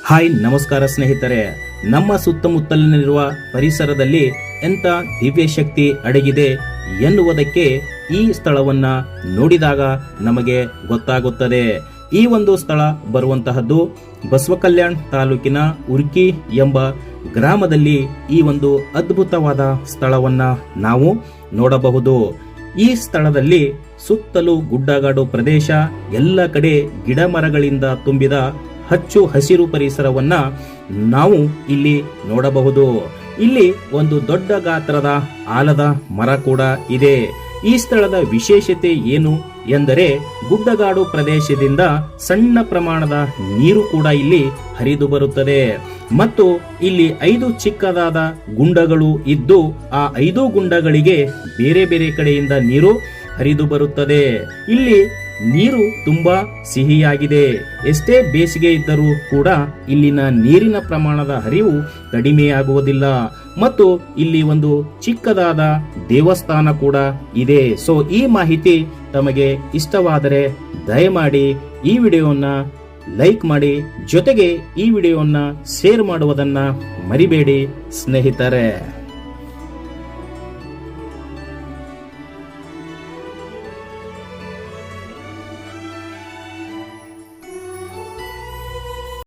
Hi ನಮಸ್ಕಾರ ಸ್ನೇಹಿತರೆ. ನಮ್ಮ ಸುತ್ತಮುತ್ತಲಿನಿರುವ ಪರಿಸರದಲ್ಲಿ ಎಂಥ ದಿವ್ಯ ಶಕ್ತಿ ಅಡಗಿದೆ ಎನ್ನುವುದಕ್ಕೆ ಈ ಸ್ಥಳವನ್ನ ನೋಡಿದಾಗ ನಮಗೆ ಗೊತ್ತಾಗುತ್ತದೆ. ಈ ಒಂದು ಸ್ಥಳ ಬರುವಂತಹದ್ದು ಬಸವಕಲ್ಯಾಣ ತಾಲೂಕಿನ ಉರ್ಕಿ ಎಂಬ ಗ್ರಾಮದಲ್ಲಿ ಈ ಒಂದು ಅದ್ಭುತವಾದ ಸ್ಥಳವನ್ನ ನಾವು ನೋಡಬಹುದು. ಈ ಸ್ಥಳದಲ್ಲಿ ಸುತ್ತಲೂ ಗುಡ್ಡಗಾಡು ಪ್ರದೇಶ, ಎಲ್ಲ ಕಡೆ ಗಿಡ ಮರಗಳಿಂದ ತುಂಬಿದ ಹಚ್ಚು ಹಸಿರು ಪರಿಸರವನ್ನ ನಾವು ಇಲ್ಲಿ ನೋಡಬಹುದು. ಇಲ್ಲಿ ಒಂದು ದೊಡ್ಡ ಗಾತ್ರದ ಆಲದ ಮರ ಕೂಡ ಇದೆ. ಈ ಸ್ಥಳದ ವಿಶೇಷತೆ ಏನು ಎಂದರೆ ಗುಡ್ಡಗಾಡು ಪ್ರದೇಶದಿಂದ ಸಣ್ಣ ಪ್ರಮಾಣದ ನೀರು ಕೂಡ ಇಲ್ಲಿ ಹರಿದು ಬರುತ್ತದೆ ಮತ್ತು ಇಲ್ಲಿ 5 ಚಿಕ್ಕದಾದ ಗುಂಡಗಳು ಇದ್ದು ಆ 5 ಗುಂಡಗಳಿಗೆ ಬೇರೆ ಬೇರೆ ಕಡೆಯಿಂದ ನೀರು ಹರಿದು ಬರುತ್ತದೆ. ಇಲ್ಲಿ ನೀರು ತುಂಬಾ ಸಿಹಿಯಾಗಿದೆ. ಎಷ್ಟೇ ಬೇಸಿಗೆ ಇದ್ದರೂ ಕೂಡ ಇಲ್ಲಿನ ನೀರಿನ ಪ್ರಮಾಣದ ಹರಿವು ಕಡಿಮೆಯಾಗುವುದಿಲ್ಲ ಮತ್ತು ಇಲ್ಲಿ ಒಂದು ಚಿಕ್ಕದಾದ ದೇವಸ್ಥಾನ ಕೂಡ ಇದೆ. ಸೊ ಈ ಮಾಹಿತಿ ತಮಗೆ ಇಷ್ಟವಾದರೆ ದಯಮಾಡಿ ಈ ವಿಡಿಯೋನ ಲೈಕ್ ಮಾಡಿ, ಜೊತೆಗೆ ಈ ವಿಡಿಯೋನ ಶೇರ್ ಮಾಡುವುದನ್ನ ಮರಿಬೇಡಿ ಸ್ನೇಹಿತರೆ.